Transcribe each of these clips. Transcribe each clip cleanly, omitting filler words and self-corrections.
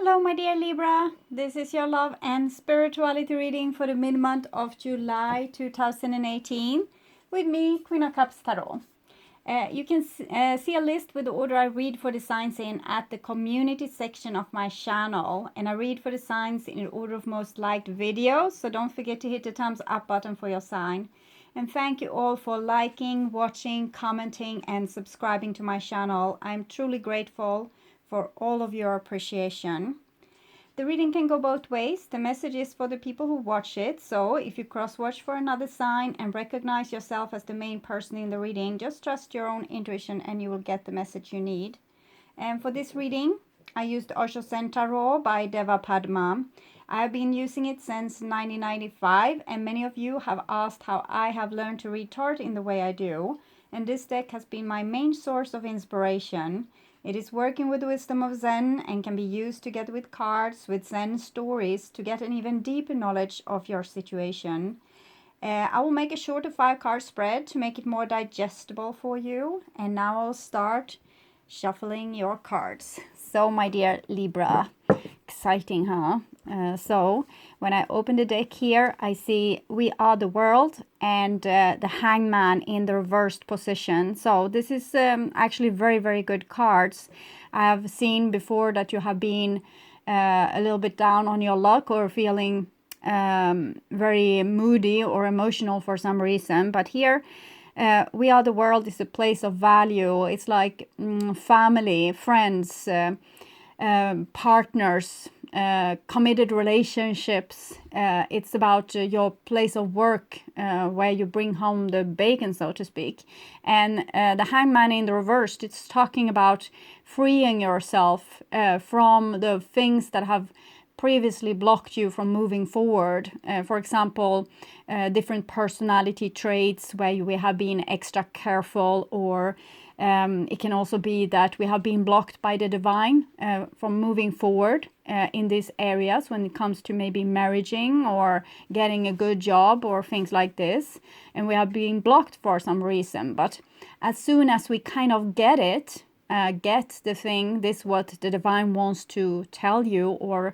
Hello, my dear Libra. This is your love and spirituality reading for the mid-month of July 2018 with me, Queen of Cups Tarot. You can see a list with the order I read for the signs in at the community section of my channel. And I read for the signs in order of most liked videos. So don't forget to hit the thumbs up button for your sign. And thank you all for liking, watching, commenting, and subscribing to my channel. I'm truly grateful for all of your appreciation. The reading can go both ways. The message is for the people who watch it. So if you cross-watch for another sign and recognize yourself as the main person in the reading, just trust your own intuition and you will get the message you need. And for this reading, I used Osho Zen Tarot by Deva Padma. I've been using it since 1995, and many of you have asked how I have learned to read tarot in the way I do. And this deck has been my main source of inspiration. It is working with the wisdom of Zen and can be used together with cards, with Zen stories to get an even deeper knowledge of your situation. I will make a shorter 5-card spread to make it more digestible for you. And now I'll start shuffling your cards. So, my dear Libra, exciting, huh? So when I open the deck here, I see We Are the World and the Hangman in the reversed position. So this is actually very, very good cards. I have seen before that you have been a little bit down on your luck or feeling very moody or emotional for some reason. But here, We Are the World is a place of value. It's like family, friends, partners, committed relationships. It's about your place of work, where you bring home the bacon, so to speak. And the Hangman in the reversed, it's talking about freeing yourself from the things that have previously blocked you from moving forward. For example, different personality traits where we have been extra careful, or it can also be that we have been blocked by the divine from moving forward in these areas when it comes to maybe marrying or getting a good job or things like this. And we have been blocked for some reason. But as soon as we kind of get it, get the thing, this what the divine wants to tell you or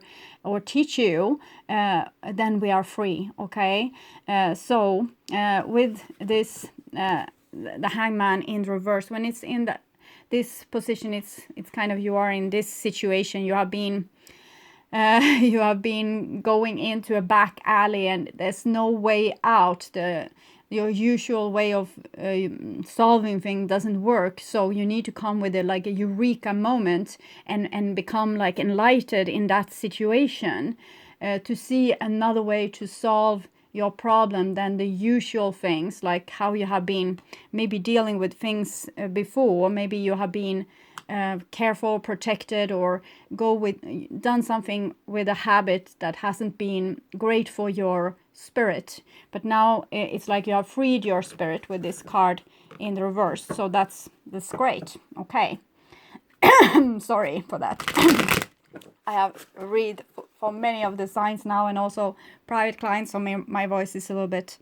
teach you, then we are free, okay? So with this the Hangman in reverse, when it's in this position, it's kind of, you are in this situation, you have been going into a back alley and there's no way out. Your usual way of solving things doesn't work, so you need to come with like a eureka moment and become like enlightened in that situation, to see another way to solve your problem than the usual things, like how you have been maybe dealing with things before. Maybe you have been careful, protected, or done something with a habit that hasn't been great for your spirit. But now it's like you have freed your spirit with this card in the reverse. So that's great. Okay. Sorry for that. I have read for many of the signs now, and also private clients, so my voice is a little bit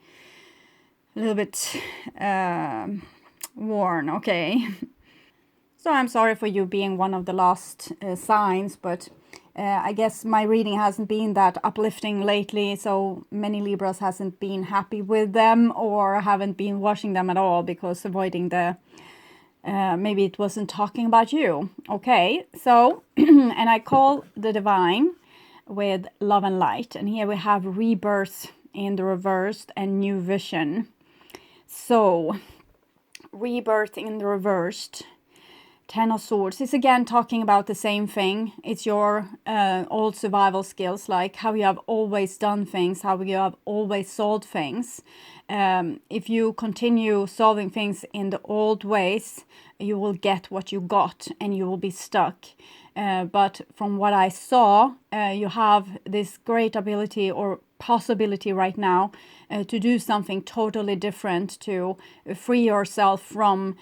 worn. Okay. So I'm sorry for you being one of the last signs, but I guess my reading hasn't been that uplifting lately, so many Libras hasn't been happy with them or haven't been watching them at all because avoiding the maybe it wasn't talking about you. Okay, so and I call the divine with love and light, and here we have rebirth in the reversed and new vision. So rebirth in the reversed, Ten of Swords is again talking about the same thing. It's your old survival skills, like how you have always done things, how you have always solved things. If you continue solving things in the old ways, you will get what you got and you will be stuck. But from what I saw, you have this great ability or possibility right now to do something totally different, to free yourself from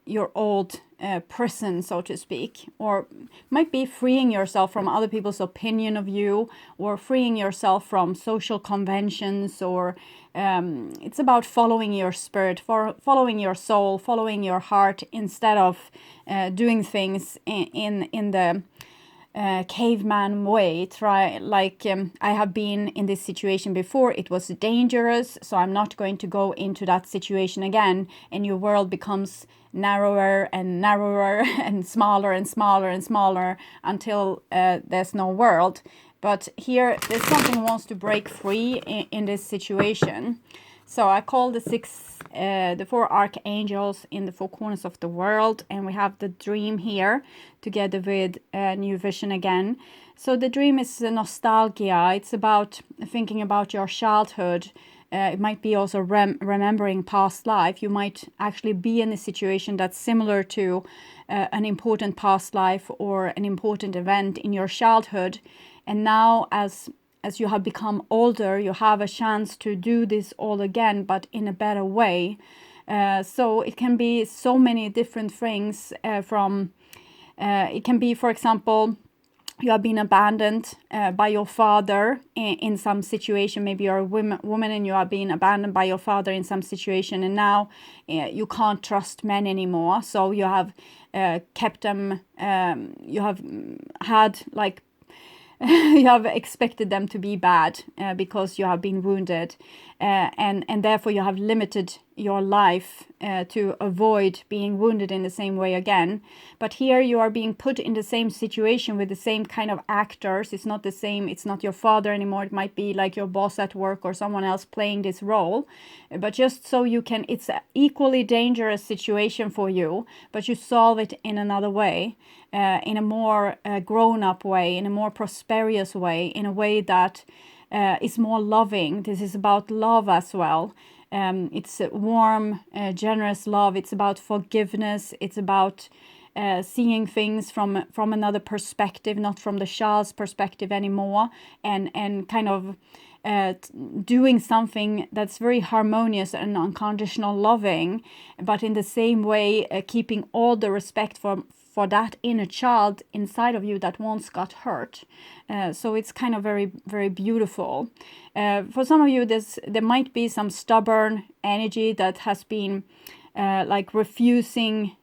your old prison, so to speak, or might be freeing yourself from other people's opinion of you, or freeing yourself from social conventions, or it's about following your spirit, following your soul, following your heart, instead of doing things in the caveman way, I have been in this situation before, it was dangerous, so I'm not going to go into that situation again, and your world becomes narrower and narrower and smaller and smaller and smaller until there's no world. But here there's something wants to break free in this situation. So I call the 4 archangels in the 4 corners of the world, and we have the dream here together with new vision again. So the dream is nostalgia. It's about thinking about your childhood. It might be also remembering past life. You might actually be in a situation that's similar to an important past life or an important event in your childhood. And now as you have become older, you have a chance to do this all again, but in a better way. So it can be so many different things it can be, for example, you have been abandoned by your father in some situation. Maybe you're a woman and you are being abandoned by your father in some situation, and now you can't trust men anymore. So you have kept them, you have had like you have expected them to be bad because you have been wounded, and therefore you have limited your life to avoid being wounded in the same way again. But here you are being put in the same situation with the same kind of actors. It's not the same, it's not your father anymore. It might be like your boss at work or someone else playing this role. But just so you can, it's an equally dangerous situation for you, but you solve it in another way, in a more grown-up way, in a more prosperous way, in a way that is more loving. This is about love as well. It's a warm, generous love. It's about forgiveness. It's about seeing things from another perspective, not from the child's perspective anymore, and kind of doing something that's very harmonious and unconditional loving, but in the same way keeping all the respect for that inner child inside of you that once got hurt. So it's kind of very, very beautiful. For some of you, there might be some stubborn energy that has been like refusing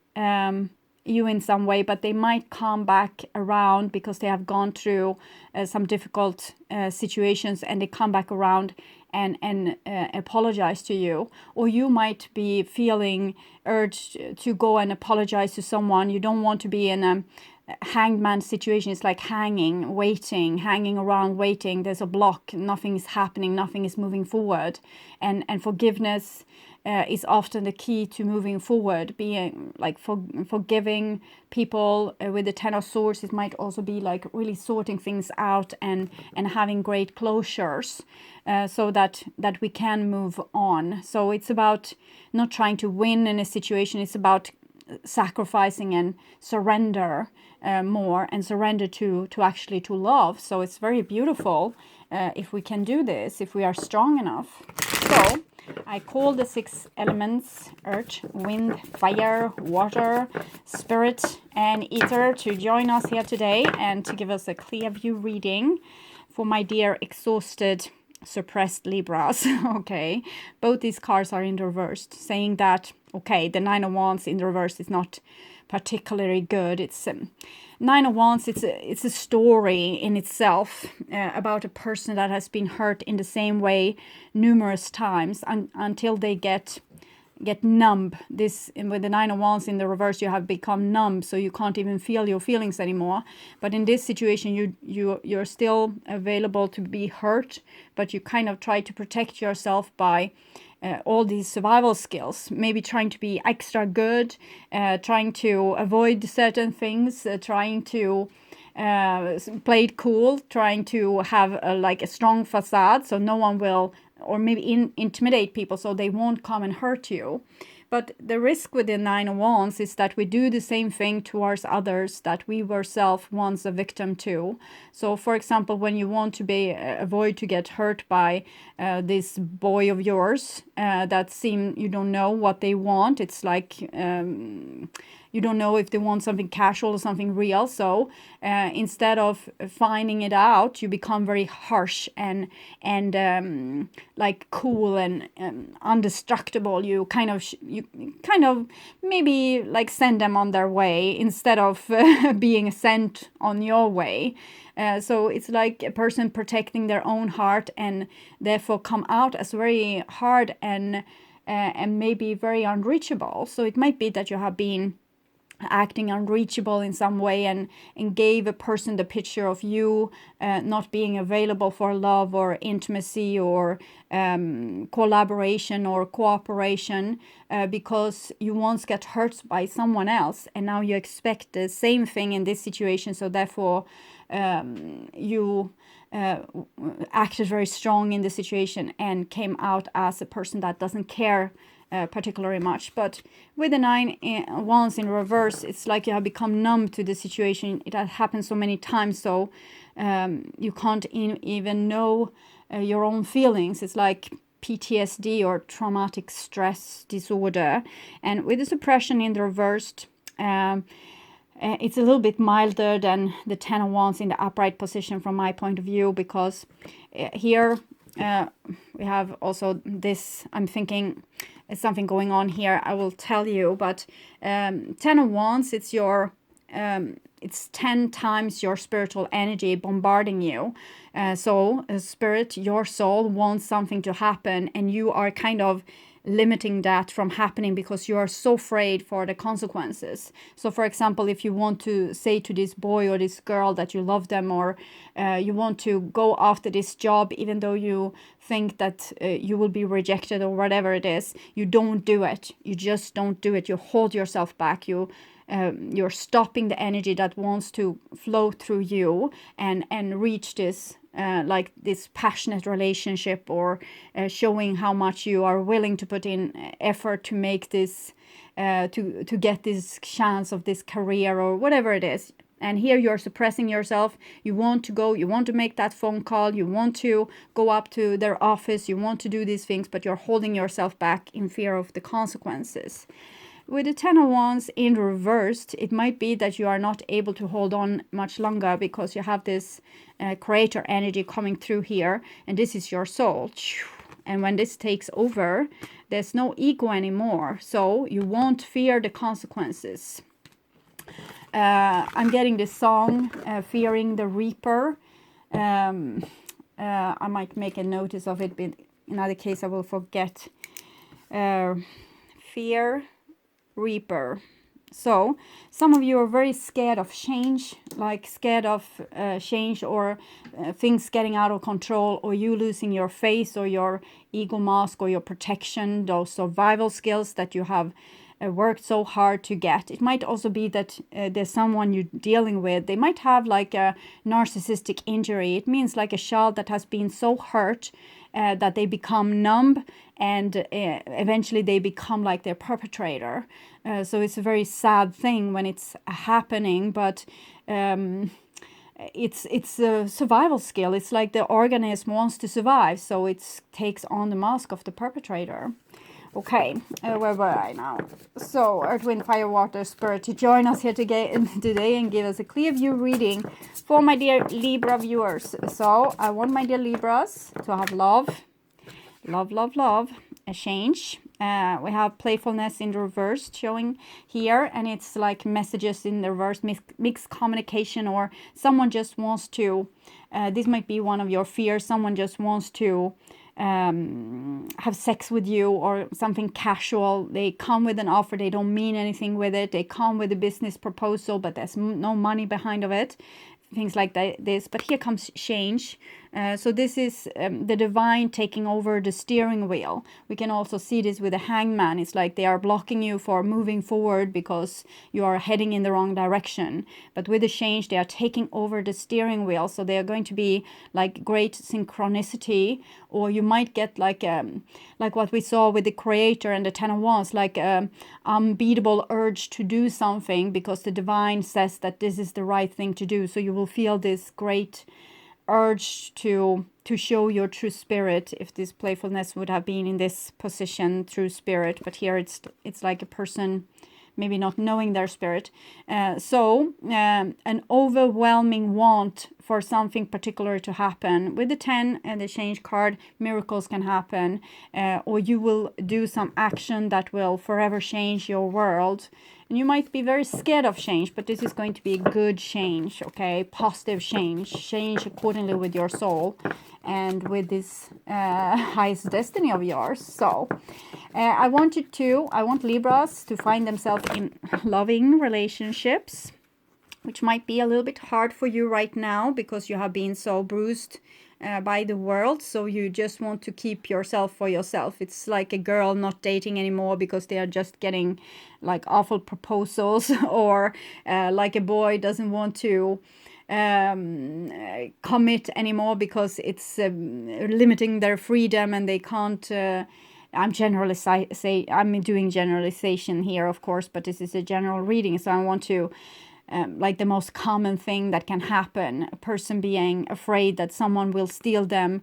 you in some way, but they might come back around because they have gone through some difficult situations, and they come back around and apologize to you. Or you might be feeling urged to go and apologize to someone. You don't want to be in a hanged man situation. It's like hanging around waiting. There's a block, nothing is happening, nothing is moving forward, and forgiveness is often the key to moving forward. Being like forgiving people with the Ten of Swords. It might also be like really sorting things out and having great closures, so that we can move on. So it's about not trying to win in a situation. It's about sacrificing and surrender more, and surrender to actually to love. So it's very beautiful if we can do this, if we are strong enough. So I call the 6 elements, earth, wind, fire, water, spirit, and ether, to join us here today and to give us a clear view reading for my dear exhausted, suppressed Libras. Okay, both these cards are in reverse, saying that, okay, the 9 of Wands in the reverse is not particularly good. It's 9 of Wands, it's a story in itself about a person that has been hurt in the same way numerous times until they get numb. This, with the 9 of Wands in the reverse, you have become numb, so you can't even feel your feelings anymore. But in this situation, you're still available to be hurt, but you kind of try to protect yourself by all these survival skills, maybe trying to be extra good, trying to avoid certain things, trying to play it cool, trying to have like a strong facade so no one will, or maybe intimidate people so they won't come and hurt you. But the risk with the 9 of Wands is that we do the same thing towards others that we were once a victim to. So, for example, when you want to avoid to get hurt by this boy of yours that you don't know what they want. It's like you don't know if they want something casual or something real. So instead of finding it out, you become very harsh and like cool and indestructible. You kind of maybe like send them on their way instead of being sent on your way. So it's like a person protecting their own heart and therefore come out as very hard and maybe very unreachable. So it might be that you have been acting unreachable in some way and gave a person the picture of you not being available for love or intimacy or collaboration or cooperation because you once got hurt by someone else and now you expect the same thing in this situation. So therefore you acted very strong in the situation and came out as a person that doesn't care particularly much. But with the 9 wands in reverse, it's like you have become numb to the situation. It has happened so many times, so you can't even know your own feelings. It's like PTSD or traumatic stress disorder. And with the suppression in the reversed, it's a little bit milder than the 10 of wands in the upright position from my point of view, because here we have also this, I'm thinking something going on here, I will tell you, but 10 of wands, it's your it's 10 times your spiritual energy bombarding you. So spirit, your soul wants something to happen and you are kind of limiting that from happening because you are so afraid for the consequences. So for example, if you want to say to this boy or this girl that you love them, or you want to go after this job even though you think that you will be rejected or whatever it is, you don't do it. You just don't do it. You hold yourself back. You're stopping the energy that wants to flow through you and reach this like this passionate relationship, or showing how much you are willing to put in effort to make this to get this chance of this career or whatever it is. And here you're suppressing yourself. You want to go, you want to make that phone call, you want to go up to their office, you want to do these things, but you're holding yourself back in fear of the consequences. With the 10 of wands in reversed, it might be that you are not able to hold on much longer because you have this creator energy coming through here, and this is your soul. And when this takes over, there's no ego anymore, so you won't fear the consequences. I'm getting this song, Fearing the Reaper. I might make a notice of it, but in other case I will forget. Fear Reaper. So some of you are very scared of change, like scared of change or things getting out of control, or you losing your face or your ego mask or your protection, those survival skills that you have worked so hard to get. It might also be that there's someone you're dealing with. They might have like a narcissistic injury. It means like a child that has been so hurt that they become numb, and eventually they become like their perpetrator. So it's a very sad thing when it's happening, but it's a survival skill. It's like the organism wants to survive, so it takes on the mask of the perpetrator. Okay, where were I now? So, Earth, Wind, Fire, Water, Spirit, to join us here today and give us a clear view reading for my dear Libra viewers. So, I want my dear Libras to have love, a change. We have playfulness in the reverse showing here, and it's like messages in the reverse, mixed communication, or someone just wants to, this might be one of your fears, someone just wants to have sex with you or something casual. They come with an offer, they don't mean anything with it, they come with a business proposal, but there's no money behind of it, things like this. But here comes change. So this is the divine taking over the steering wheel. We can also see this with a hangman. It's like they are blocking you for moving forward because you are heading in the wrong direction. But with the change, they are taking over the steering wheel. So they are going to be like great synchronicity, or you might get like what we saw with the creator and the 10 of wands, like unbeatable urge to do something because the divine says that this is the right thing to do. So you will feel this great urge to show your true spirit. If this playfulness would have been in this position, true spirit, but here it's like a person maybe not knowing their spirit. So an overwhelming want for something particular to happen. With the 10 and the change card, miracles can happen, or you will do some action that will forever change your world. And you might be very scared of change, but this is going to be a good change, okay? Positive change accordingly with your soul and with this highest destiny of yours. So I want Libras to find themselves in loving relationships, which might be a little bit hard for you right now because you have been so bruised by the world, so you just want to keep yourself for yourself. It's like a girl not dating anymore because they are just getting like awful proposals, or like a boy doesn't want to commit anymore because it's limiting their freedom and they can't. I'm doing generalization here, of course, but this is a general reading, so I want to. Like the most common thing that can happen, a person being afraid that someone will steal them,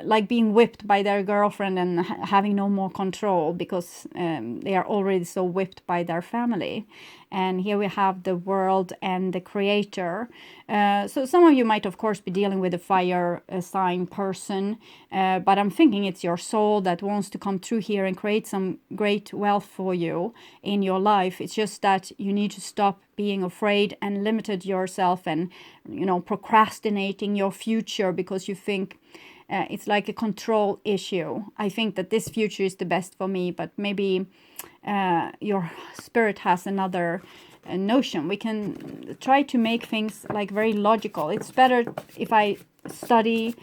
like being whipped by their girlfriend and having no more control because they are already so whipped by their family. And here we have the world and the creator. So some of you might, of course, be dealing with a fire sign person, but I'm thinking it's your soul that wants to come through here and create some great wealth for you in your life. It's just that you need to stop being afraid and limited yourself and, procrastinating your future because you think it's like a control issue. I think that this future is the best for me, but maybe your spirit has another notion. We can try to make things like very logical. It's better if I study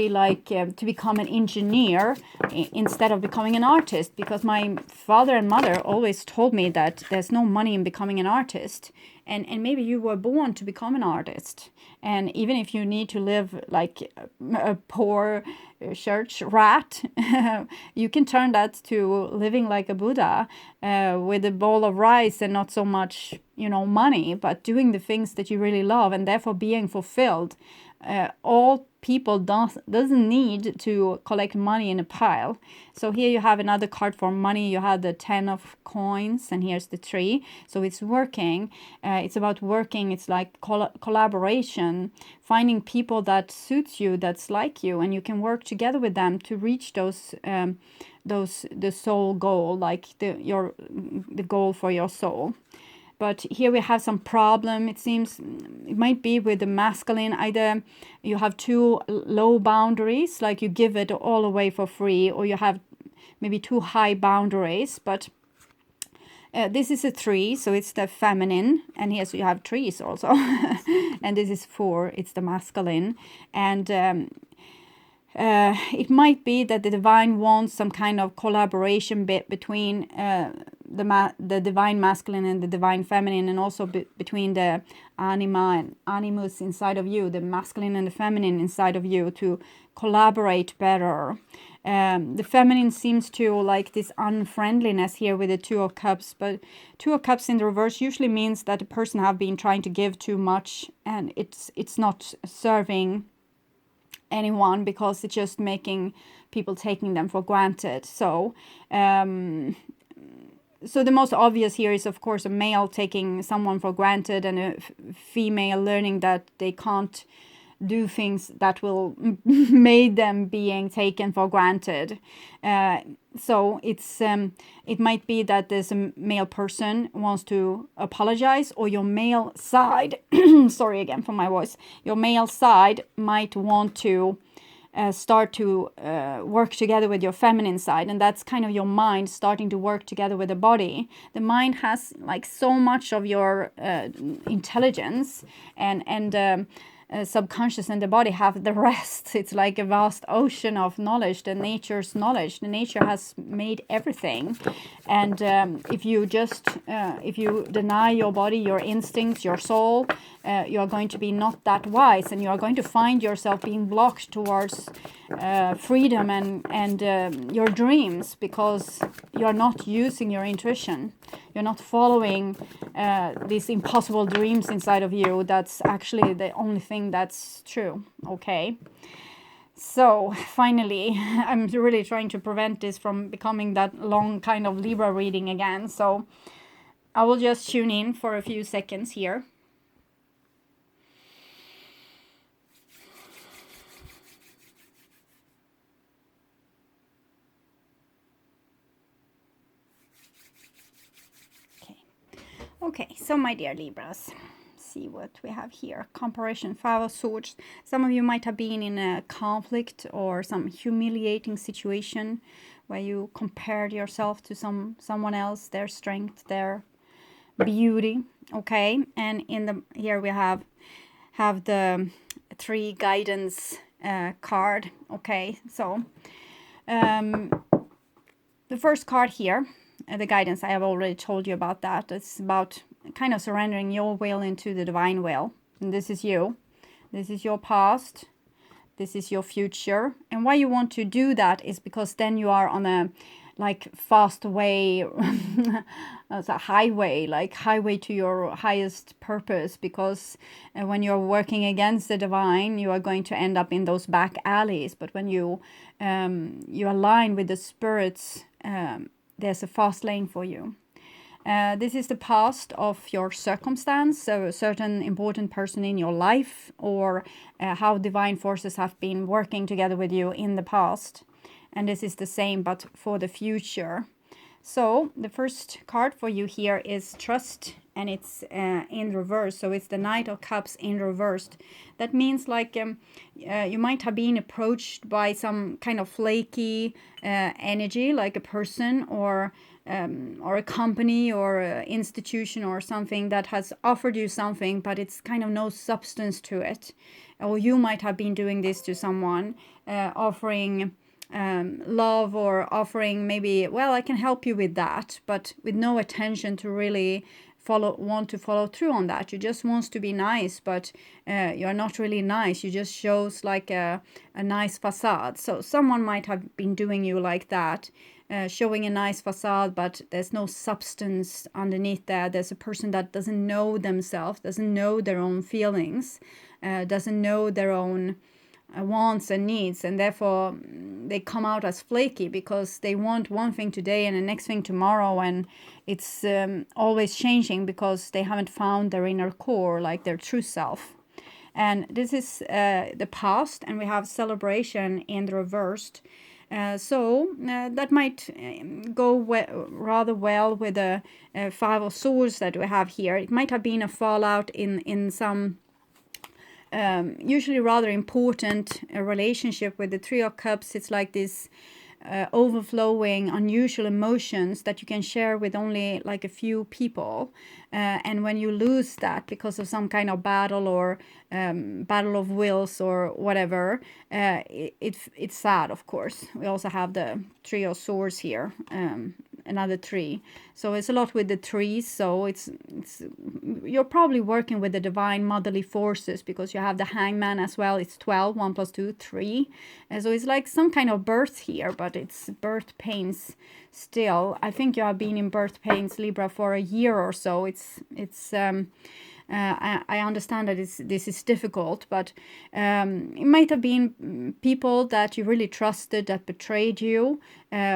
like to become an engineer instead of becoming an artist, because my father and mother always told me that there's no money in becoming an artist, and maybe you were born to become an artist, and even if you need to live like a poor church rat, you can turn that to living like a Buddha, with a bowl of rice and not so much money, but doing the things that you really love and therefore being fulfilled. All people doesn't need to collect money in a pile. So here you have another card for money. You have the 10 of coins, and here's the 3. So it's working. It's about working. It's like collaboration, finding people that suits you, that's like you, and you can work together with them to reach the soul goal, like the goal for your soul. But here we have some problem. It seems it might be with the masculine. Either you have too low boundaries, like you give it all away for free, or you have maybe too high boundaries. But this is a 3, so it's the feminine. And here so you have trees also. And this is 4, it's the masculine. And it might be that the divine wants some kind of collaboration between the divine masculine and the divine feminine, and also between the anima and animus inside of you, the masculine and the feminine inside of you, to collaborate better. The feminine seems to like this unfriendliness here with the 2 of Cups, but 2 of Cups in the reverse usually means that the person have been trying to give too much, and it's not serving anyone because it's just making people taking them for granted. So the most obvious here is, of course, a male taking someone for granted, and a female learning that they can't do things that will make them being taken for granted. So it might be that there's a male person wants to apologize, or your male side, sorry again for my voice, your male side might want to start to work together with your feminine side, and that's kind of your mind starting to work together with the body. The mind has like so much of your intelligence, and subconscious and the body have the rest. It's like a vast ocean of knowledge, the nature's knowledge. The nature has made everything, and if you deny your body, your instincts, your soul, you are going to be not that wise, and you are going to find yourself being blocked towards freedom and your dreams, because you are not using your intuition. You're not following these impossible dreams inside of you. That's actually the only thing that's true. Okay. So finally, I'm really trying to prevent this from becoming that long kind of Libra reading again. So I will just tune in for a few seconds here. Okay, so my dear Libras, see what we have here. Comparison, 5 of Swords. Some of you might have been in a conflict or some humiliating situation where you compared yourself to someone else, their strength, their beauty. Okay, and in the here we have the 3 guidance card. Okay, so the first card here, the guidance, I have already told you about that. It's about kind of surrendering your will into the divine will. And this is you. This is your past. This is your future. And why you want to do that is because then you are on a fast way, as a highway, like highway to your highest purpose, because when you're working against the divine, you are going to end up in those back alleys. But when you align with the spirits, there's a fast lane for you. This is the past of your circumstance, so a certain important person in your life, or how divine forces have been working together with you in the past. And this is the same, but for the future. So the first card for you here is Trust, and it's in reverse. So it's the Knight of Cups in reversed. That means you might have been approached by some kind of flaky energy, like a person or a company or an institution or something that has offered you something, but it's kind of no substance to it. Or you might have been doing this to someone, offering love, or offering maybe, well, I can help you with that, but with no attention to really want to follow through on that. You just want to be nice, but you're not really nice. You just shows like a nice facade. So someone might have been doing you like that, showing a nice facade, but there's no substance underneath there. There's a person that doesn't know themselves, doesn't know their own feelings, doesn't know their own wants and needs, and therefore they come out as flaky because they want one thing today and the next thing tomorrow, and it's always changing because they haven't found their inner core, like their true self. And this is the past, and we have celebration in the reversed. So that might go rather well with the 5 of Swords that we have here. It might have been a fallout in some usually rather important relationship. With the 3 of Cups, it's like this overflowing, unusual emotions that you can share with only like a few people. And when you lose that because of some kind of battle or battle of wills or whatever, it's sad, of course. We also have the 3 of Swords here, another 3. So it's a lot with the 3s. So it's you're probably working with the divine motherly forces, because you have the Hangman as well. It's 12, 1 + 2, 3. And so it's like some kind of birth here, but it's birth pains still. I think you have been in birth pains, Libra, for a year or so. I understand that this is difficult, but it might have been people that you really trusted that betrayed you,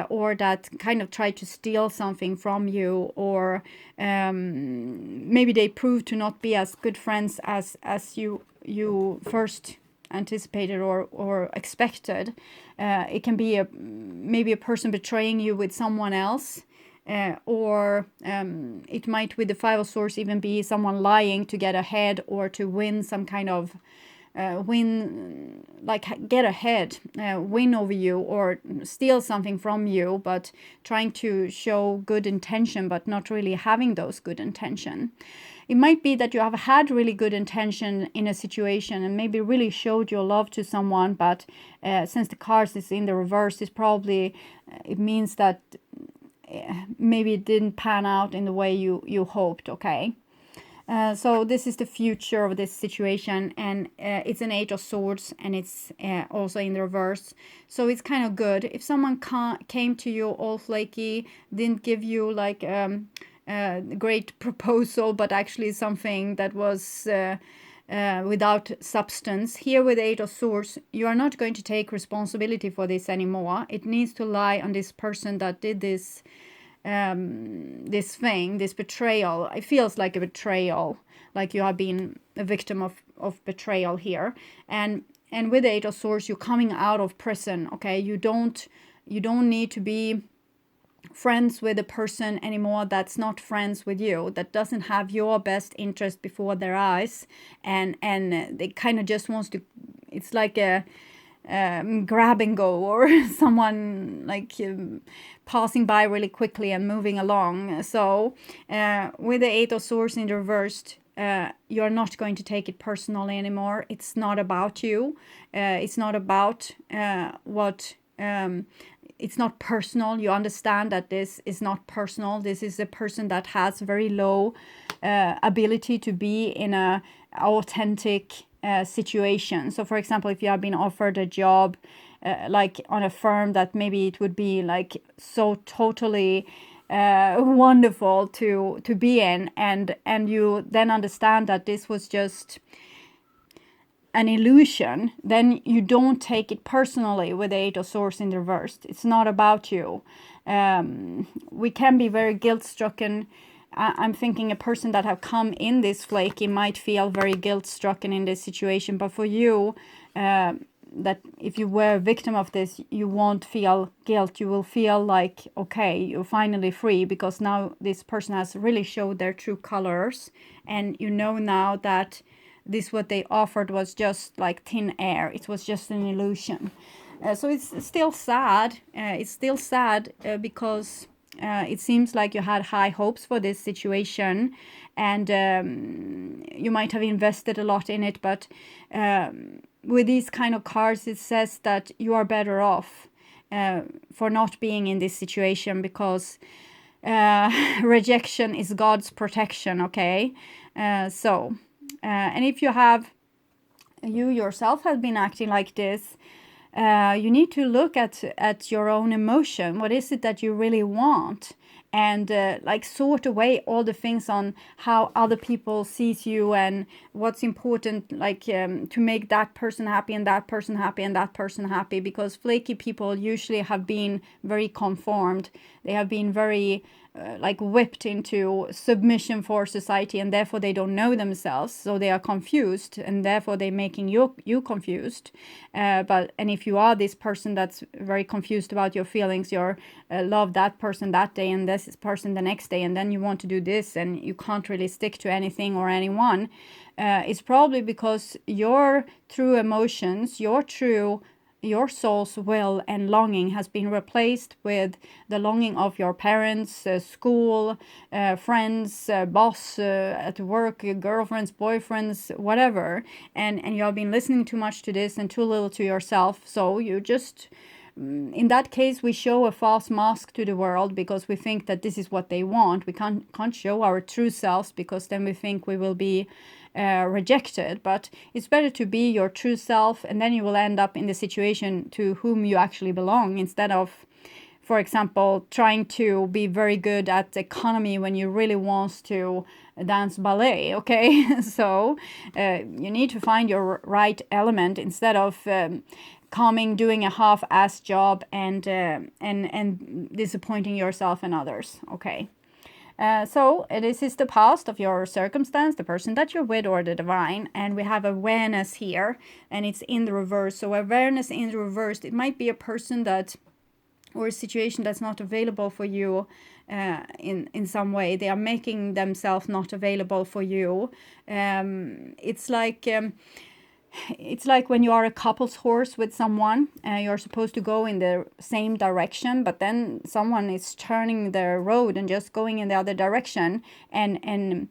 or that kind of tried to steal something from you, or maybe they proved to not be as good friends as you first anticipated or expected. It can be maybe a person betraying you with someone else. Or it might, with the 5 of Swords, even be someone lying to get ahead, or to win some kind of get ahead, win over you, or steal something from you, but trying to show good intention, but not really having those good intention. It might be that you have had really good intention in a situation and maybe really showed your love to someone, but since the cards is in the reverse, it means that maybe it didn't pan out in the way you hoped. Okay, so this is the future of this situation, and it's an 8 of Swords, and it's also in the reverse. So it's kind of good if someone came to you all flaky, didn't give you like a great proposal, but actually something that was without substance. Here with the Eight of Swords, you are not going to take responsibility for this anymore. It needs to lie on this person that did this this thing, this betrayal. It feels like a betrayal, like you have been a victim of betrayal here. And with the Eight of Swords, you're coming out of prison, okay? You don't need to be friends with a person anymore that's not friends with you, that doesn't have your best interest before their eyes, and they kind of just wants to, it's like a grab and go, or someone like passing by really quickly and moving along. So with the Eight of Swords in reversed, you're not going to take it personally anymore. It's not about you. It's not about what it's not personal. You understand that this is not personal. This is a person that has very low ability to be in a authentic situation. So for example, if you have been offered a job like on a firm that maybe it would be like so totally wonderful to be in, and you then understand that this was just an illusion, then you don't take it personally with the Eight of Swords in reversed. It's not about you. We can be very guilt-stricken. I'm thinking a person that have come in this flaky might feel very guilt-stricken in this situation, but for you, that if you were a victim of this, you won't feel guilt. You will feel like, okay, you're finally free, because now this person has really showed their true colors, and you know now that this what they offered was just like thin air. It was just an illusion. So it's still sad. It's still sad because it seems like you had high hopes for this situation, and you might have invested a lot in it, but with these kind of cards, it says that you are better off for not being in this situation, because rejection is God's protection, okay? And if you yourself have been acting like this, you need to look at your own emotion. What is it that you really want? And like sort away all the things on how other people sees you and what's important, like to make that person happy and that person happy and that person happy, because flaky people usually have been very conformed. They have been very like whipped into submission for society, and therefore they don't know themselves, so they are confused, and therefore they're making you confused. And if you are this person that's very confused about your feelings, you love that person that day and this person the next day, and then you want to do this and you can't really stick to anything or anyone, it's probably because your true emotions, your soul's will and longing has been replaced with the longing of your parents, school, friends, boss at work, girlfriends, boyfriends, whatever. And you have been listening too much to this and too little to yourself. So you just, in that case, we show a false mask to the world because we think that this is what they want. We can't show our true selves, because then we think we will be rejected. But it's better to be your true self, and then you will end up in the situation to whom you actually belong, instead of, for example, trying to be very good at economy when you really want to dance ballet, okay? So you need to find your right element instead of doing a half-assed job and disappointing yourself and others, okay? So this is the past of your circumstance, the person that you're with, or the divine. And we have awareness here, and it's in the reverse. So awareness in the reverse, it might be a person that, or a situation that's not available for you in some way. They are making themselves not available for you. It's like when you are a couple's horse with someone, you're supposed to go in the same direction, but then someone is turning the road and just going in the other direction, and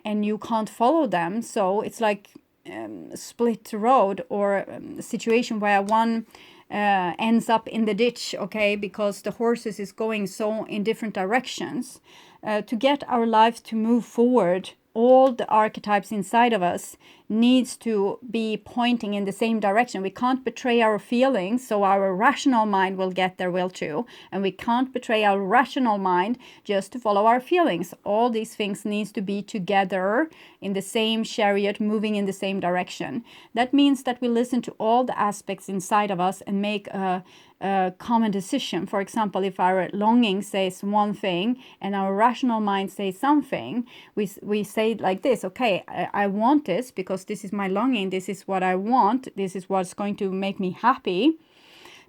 you can't follow them. So it's like split road, or a situation where one ends up in the ditch, okay, because the horses is going so in different directions. To get our lives to move forward, all the archetypes inside of us needs to be pointing in the same direction. We can't betray our feelings, so our rational mind will get their will too. And we can't betray our rational mind just to follow our feelings. All these things needs to be together in the same chariot, moving in the same direction. That means that we listen to all the aspects inside of us and make a common decision. For example, if our longing says one thing and our rational mind says something, we say it like this: okay, I want this because this is my longing, this is what I want, this is what's going to make me happy,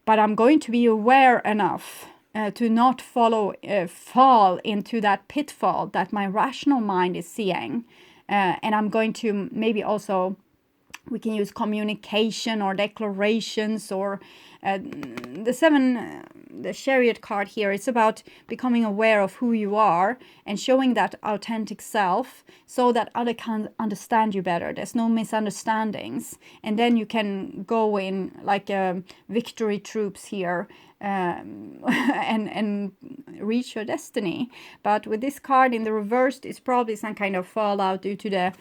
but I'm going to be aware enough to not fall into that pitfall that my rational mind is seeing. And I'm going to maybe also, we can use communication or declarations, or the chariot card here. It's about becoming aware of who you are and showing that authentic self so that others can understand you better. There's no misunderstandings. And then you can go in like victory troops here and reach your destiny. But with this card in the reversed, it's probably some kind of fallout due to the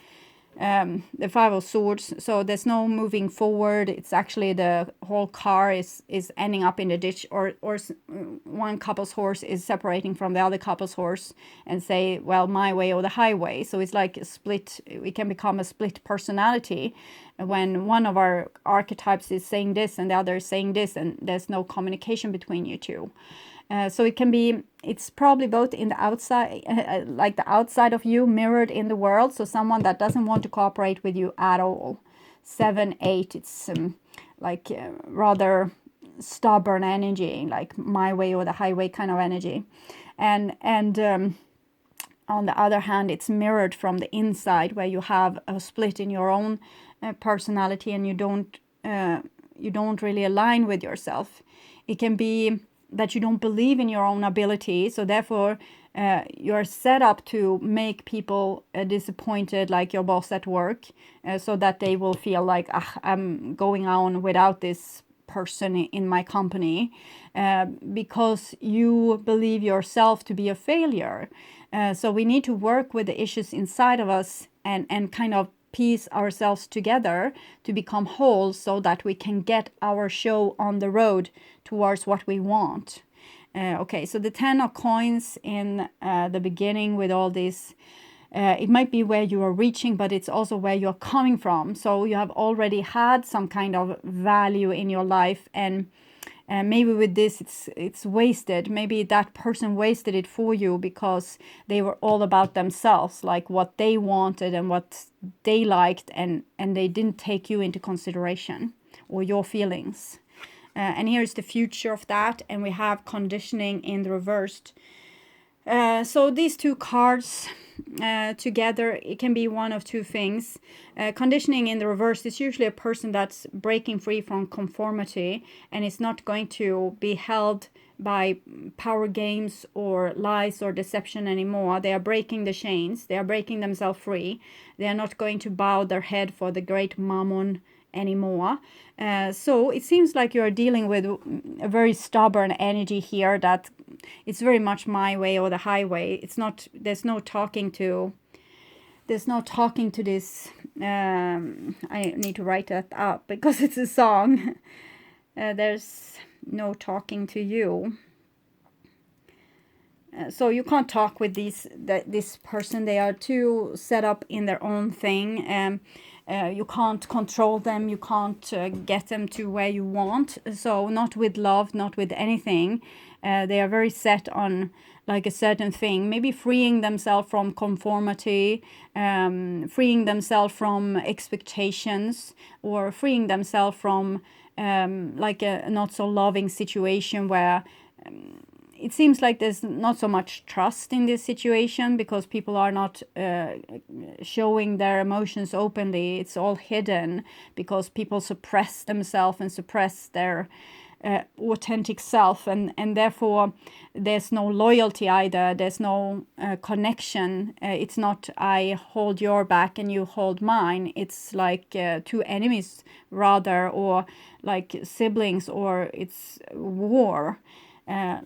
Five of Swords. So there's no moving forward. It's actually the whole car is ending up in the ditch, or one couple's horse is separating from the other couple's horse and say, well, my way or the highway. So it's like a split. We can become a split personality when one of our archetypes is saying this and the other is saying this, and there's no communication between you two. So it can be, it's probably both in the outside, like the outside of you mirrored in the world. So someone that doesn't want to cooperate with you at all. 7, 8, it's like rather stubborn energy, like my way or the highway kind of energy. And on the other hand, it's mirrored from the inside, where you have a split in your own personality, and you don't really align with yourself. It can be that you don't believe in your own ability, so therefore you're set up to make people disappointed, like your boss at work, so that they will feel like, I'm going on without this person in my company, because you believe yourself to be a failure. So we need to work with the issues inside of us and kind of piece ourselves together to become whole, so that we can get our show on the road towards what we want. Okay, so the 10 of coins in the beginning with all this, it might be where you are reaching, but it's also where you're coming from. So you have already had some kind of value in your life, and maybe with this it's wasted. Maybe that person wasted it for you because they were all about themselves, like what they wanted and what they liked, and they didn't take you into consideration or your feelings. And here's the future of that, and we have conditioning in the reversed. So these two cards together, it can be one of two things. Conditioning in the reverse is usually a person that's breaking free from conformity, and it's not going to be held by power games or lies or deception anymore. They are breaking the chains. They are breaking themselves free. They are not going to bow their head for the great mammon anymore. So it seems like you're dealing with a very stubborn energy here, that it's very much my way or the highway. It's not, there's no talking to this. I need to write that up because it's a song. There's no talking to you. So you can't talk with this person. They are too set up in their own thing. You can't control them. You can't get them to where you want. So not with love, not with anything. They are very set on like a certain thing, maybe freeing themselves from conformity, freeing themselves from expectations, or freeing themselves from like a not so loving situation where it seems like there's not so much trust in this situation, because people are not showing their emotions openly. It's all hidden because people suppress themselves and suppress their authentic self, and therefore there's no loyalty either. There's no connection. It's not I hold your back and you hold mine. It's like two enemies rather, or like siblings, or it's war.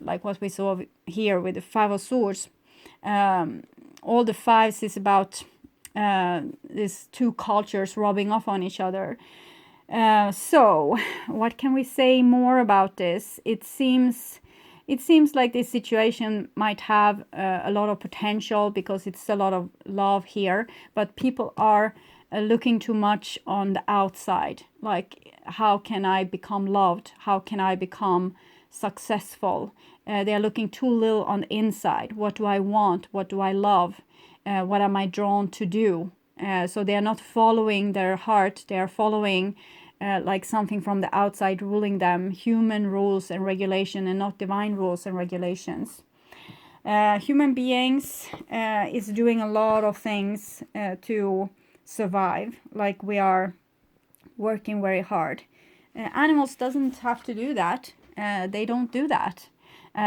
Like what we saw here with the Five of Swords. All the fives is about these two cultures rubbing off on each other. So what can we say more about this? It seems like this situation might have a lot of potential because it's a lot of love here, but people are looking too much on the outside. Like, how can I become loved? How can I become successful? They are looking too little on the inside. What do I want? What do I love? What am I drawn to do? So they are not following their heart. They are following like something from the outside ruling them, human rules and regulation, and not divine rules and regulations. Human beings is doing a lot of things to survive, like we are working very hard. Animals doesn't have to do that. They don't do that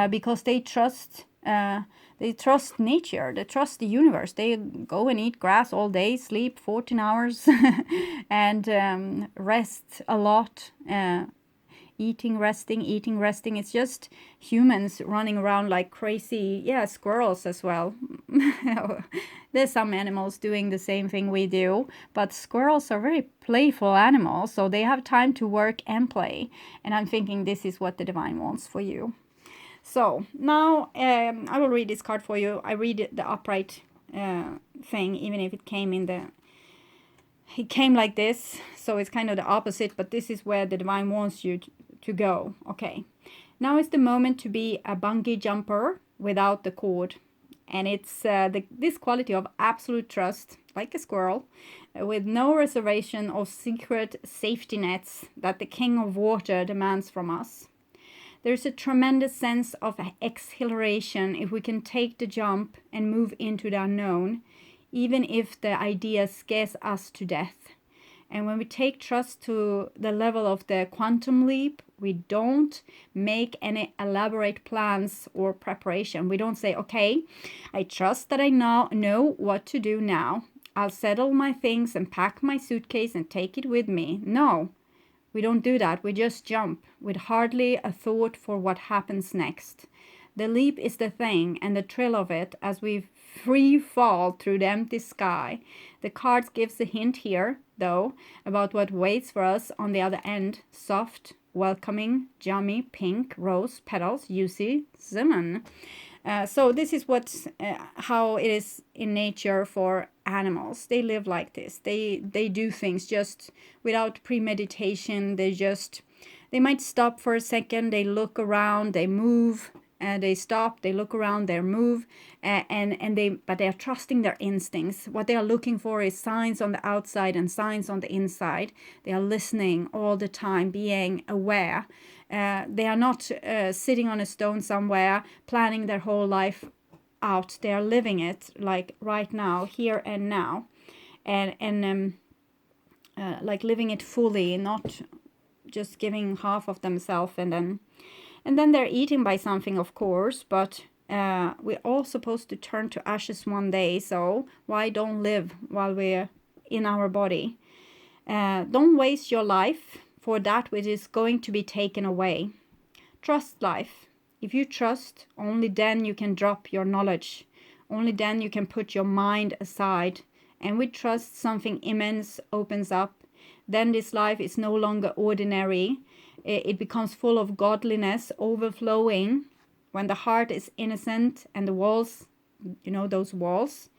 because they trust nature, they trust the universe. They go and eat grass all day, sleep 14 hours and rest a lot. Eating, resting. It's just humans running around like crazy. Yeah, squirrels as well. There's some animals doing the same thing we do, but squirrels are very playful animals, so they have time to work and play. And I'm thinking this is what the divine wants for you. So now I will read this card for you. I read the upright thing, even if it came like this, so it's kind of the opposite, but this is where the divine wants you to go. Okay, now is the moment to be a bungee jumper without the cord, and it's this quality of absolute trust, like a squirrel, with no reservation of secret safety nets that the king of water demands from us. There's a tremendous sense of exhilaration if we can take the jump and move into the unknown, even if the idea scares us to death. And when we take trust to the level of the quantum leap, we don't make any elaborate plans or preparation. We don't say, okay, I trust that I now know what to do now. I'll settle my things and pack my suitcase and take it with me. No, we don't do that. We just jump with hardly a thought for what happens next. The leap is the thing, and the thrill of it as we free fall through the empty sky. The cards gives a hint here, though, about what waits for us on the other end. Soft, welcoming, yummy, pink, rose, petals, juicy, cinnamon. So this is how it is in nature for animals. They live like this. They do things just without premeditation. They might stop for a second. They look around. They move. They stop. They look around. They move. But they are trusting their instincts. What they are looking for is signs on the outside and signs on the inside. They are listening all the time, being aware. They are not sitting on a stone somewhere, planning their whole life out. They are living it like right now, here and now, and like living it fully, not just giving half of themselves, and then they're eaten by something, of course, but we're all supposed to turn to ashes one day. So why don't live while we're in our body? Don't waste your life for that which is going to be taken away. Trust life. If you trust, only then you can drop your knowledge. Only then you can put your mind aside. And with trust, something immense opens up. Then this life is no longer ordinary. It becomes full of godliness, overflowing. When the heart is innocent and the walls, those walls,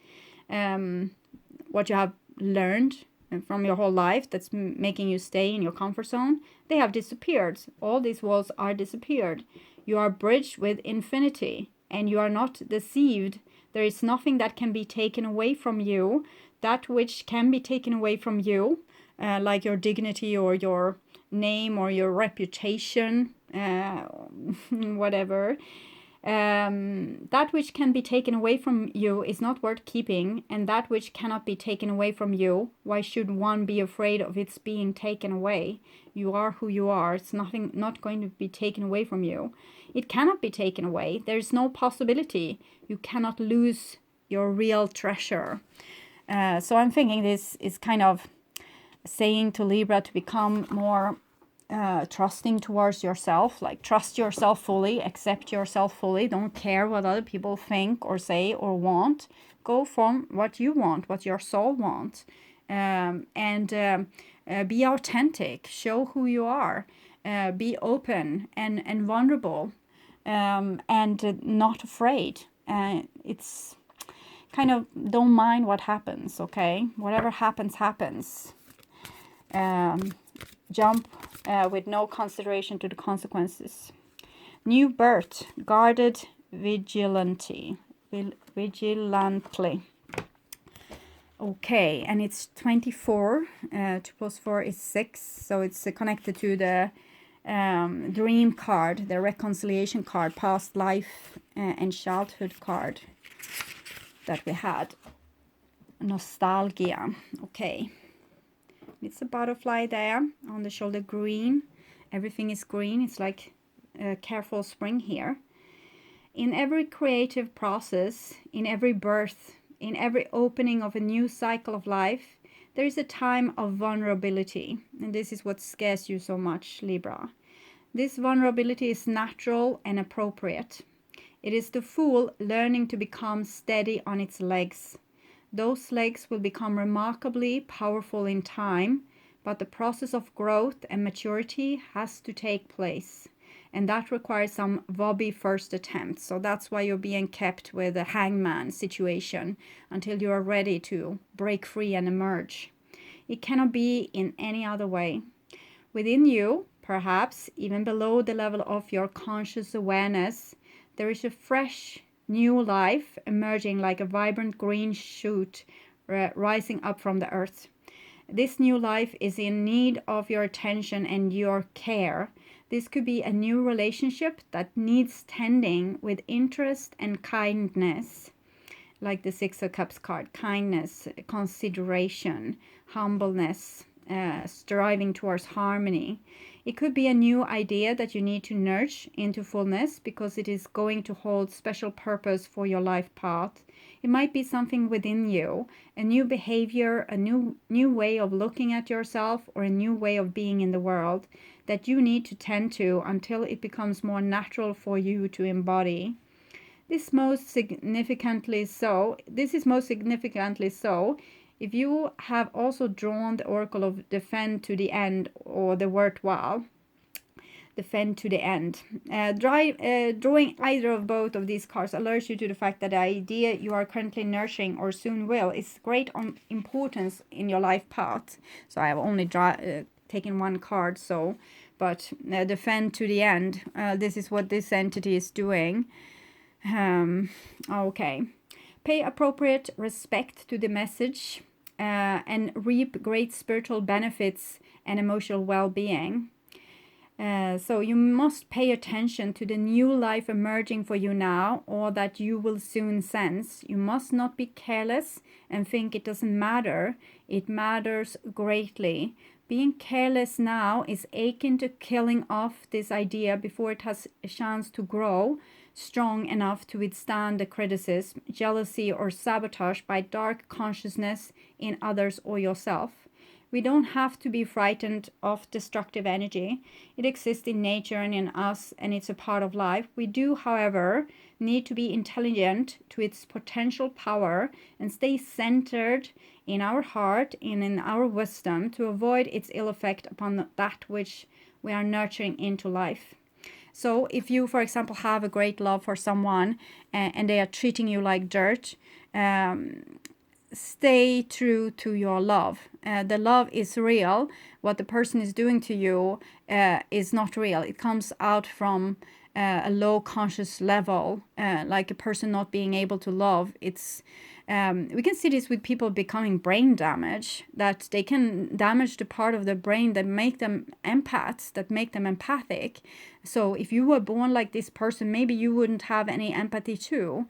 what you have learned from your whole life that's making you stay in your comfort zone, they have disappeared. All these walls are disappeared. You are bridged with infinity, and you are not deceived. There is nothing that can be taken away from you. That which can be taken away from you, like your dignity or your name or your reputation, whatever. That which can be taken away from you is not worth keeping, and that which cannot be taken away from you, why should one be afraid of its being taken away? You are who you are. It's not going to be taken away from you. It cannot be taken away. There's no possibility. You cannot lose your real treasure. So I'm thinking this is kind of saying to Libra to become more trusting towards yourself, like trust yourself fully, accept yourself fully, don't care what other people think or say or want. go from what you want, what your soul wants, and be authentic, show who you are, be open and vulnerable, and not afraid. It's kind of, don't mind what happens, okay? Whatever happens, happens. Jump with no consideration to the consequences. New birth, guarded vigilantly. Okay, and it's 24. 2 plus 4 is 6, so it's connected to the dream card, the reconciliation card, past life and childhood card that we had. Nostalgia. Okay. It's a butterfly there on the shoulder, green. Everything is green. It's like a careful spring here. In every creative process, in every birth, in every opening of a new cycle of life, there is a time of vulnerability. And this is what scares you so much, Libra. This vulnerability is natural and appropriate. It is the fool learning to become steady on its legs. Those legs will become remarkably powerful in time, but the process of growth and maturity has to take place. And that requires some wobbly first attempts. So that's why you're being kept with a hangman situation until you are ready to break free and emerge. It cannot be in any other way. Within you, perhaps even below the level of your conscious awareness, there is a fresh, new life emerging like a vibrant green shoot rising up from the earth. This new life is in need of your attention and your care. This could be a new relationship that needs tending with interest and kindness, like the Six of Cups card. Kindness, consideration, humbleness, striving towards harmony. It could be a new idea that you need to nurture into fullness because it is going to hold special purpose for your life path. It might be something within you, a new behavior, a new way of looking at yourself, or a new way of being in the world that you need to tend to until it becomes more natural for you to embody. This is most significantly so if you have also drawn the oracle of defend to the end, or the worthwhile. Defend to the end. Drawing either of both of these cards alerts you to the fact that the idea you are currently nurturing or soon will is great on importance in your life path. So I have only taken one card, but defend to the end. This is what this entity is doing. Okay. Pay appropriate respect to the message and reap great spiritual benefits and emotional well-being. So you must pay attention to the new life emerging for you now, or that you will soon sense. You must not be careless and think it doesn't matter. It matters greatly. Being careless now is akin to killing off this idea before it has a chance to grow strong enough to withstand the criticism, jealousy, or sabotage by dark consciousness in others or yourself. We don't have to be frightened of destructive energy. It exists in nature and in us, and it's a part of life. We do, however, need to be intelligent to its potential power and stay centered in our heart and in our wisdom to avoid its ill effect upon that which we are nurturing into life. So if you, for example, have a great love for someone and they are treating you like dirt, stay true to your love. The love is real. What the person is doing to you is not real. It comes out from a low conscious level, like a person not being able to love. It's we can see this with people becoming brain damage, that they can damage the part of the brain that make them empaths, that make them empathic. So if you were born like this person, maybe you wouldn't have any empathy too.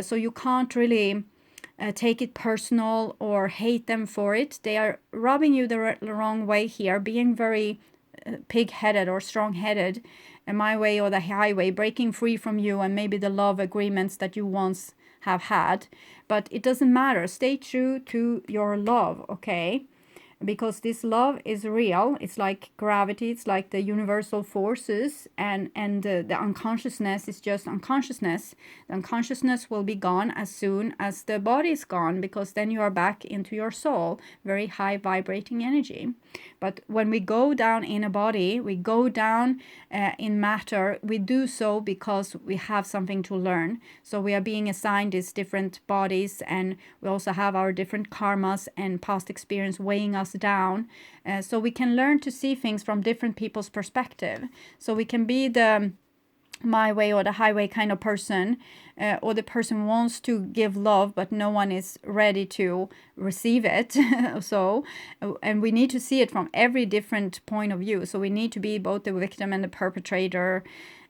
So you can't really take it personal or hate them for it. They are rubbing you the wrong way here, being very pig-headed or strong-headed, my way or the highway, breaking free from you and maybe the love agreements that you once have had. But it doesn't matter. Stay true to your love, okay? because this love is real. It's like gravity, it's like the universal forces, and the unconsciousness is just unconsciousness. The unconsciousness will be gone as soon as the body is gone, because then you are back into your soul, very high vibrating energy. But when we go down in a body, we go down in matter, we do so because we have something to learn. So we are being assigned these different bodies, and we also have our different karmas and past experience weighing us down. So we can learn to see things from different people's perspective. So we can be the my way or the highway kind of person, or the person wants to give love but no one is ready to receive it. So and we need to see it from every different point of view. So we need to be both the victim and the perpetrator,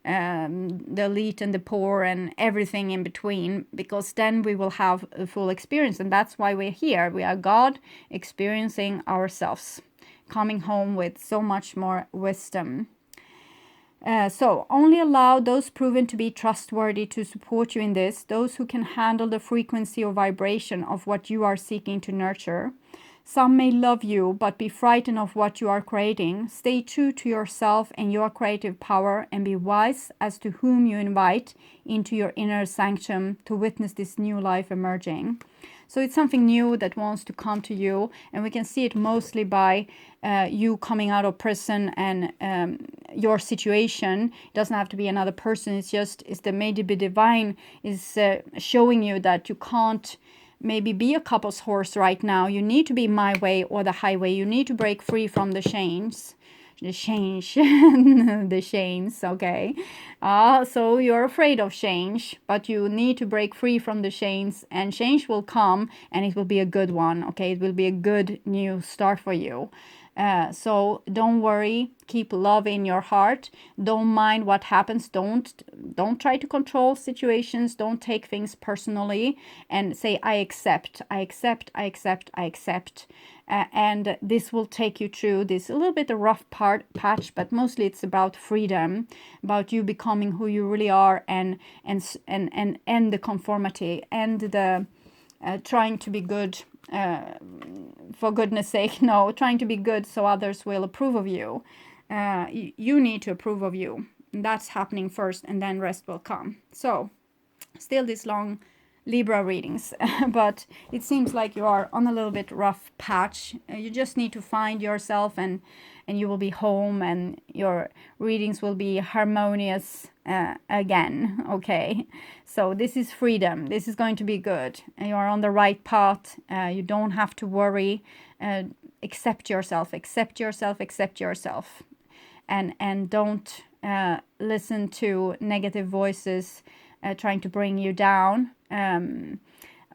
the elite and the poor, and everything in between, because then we will have a full experience. And that's why we're here. We are God experiencing ourselves, coming home with so much more wisdom. So only allow those proven to be trustworthy to support you in this, those who can handle the frequency or vibration of what you are seeking to nurture. Some may love you, but be frightened of what you are creating. Stay true to yourself and your creative power, and be wise as to whom you invite into your inner sanctum to witness this new life emerging. So it's something new that wants to come to you, and we can see it mostly by you coming out of prison and your situation. It doesn't have to be another person. It's the May Be Divine is showing you that you can't maybe be a couple's horse right now. You need to be my way or the highway. You need to break free from the chains. The chains, okay. So you're afraid of change, but you need to break free from the chains, and change will come, and it will be a good one, okay. It will be a good new start for you. So don't worry, keep love in your heart. Don't mind what happens. Don't try to control situations. Don't take things personally, and say, I accept, I accept, I accept, I accept. And this will take you through this a little bit a rough patch, but mostly it's about freedom, about you becoming who you really are, and the conformity, and the trying to be good, for goodness sake. No, trying to be good so others will approve of you. You need to approve of you. That's happening first, and then rest will come. So still this long Libra readings, but it seems like you are on a little bit rough patch. You just need to find yourself, and you will be home, and your readings will be harmonious again, okay. So this is freedom. This is going to be good. You are on the right path. You don't have to worry. Accept yourself, accept yourself, accept yourself, and don't listen to negative voices trying to bring you down.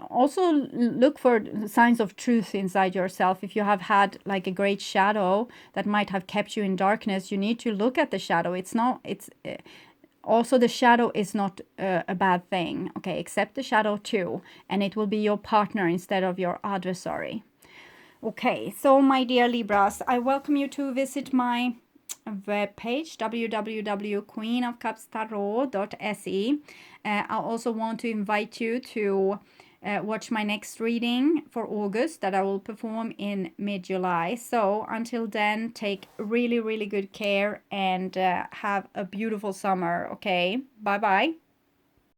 Also look for signs of truth inside yourself. If you have had like a great shadow that might have kept you in darkness, you need to look at the shadow. Also the shadow is not a bad thing, okay. Accept the shadow too, and it will be your partner instead of your adversary. Okay, so my dear Libras, I welcome you to visit my webpage, www.queenofcupstarot.se. I also want to invite you to watch my next reading for August that I will perform in mid-July. So until then, take really, really good care, and have a beautiful summer, okay? Bye-bye.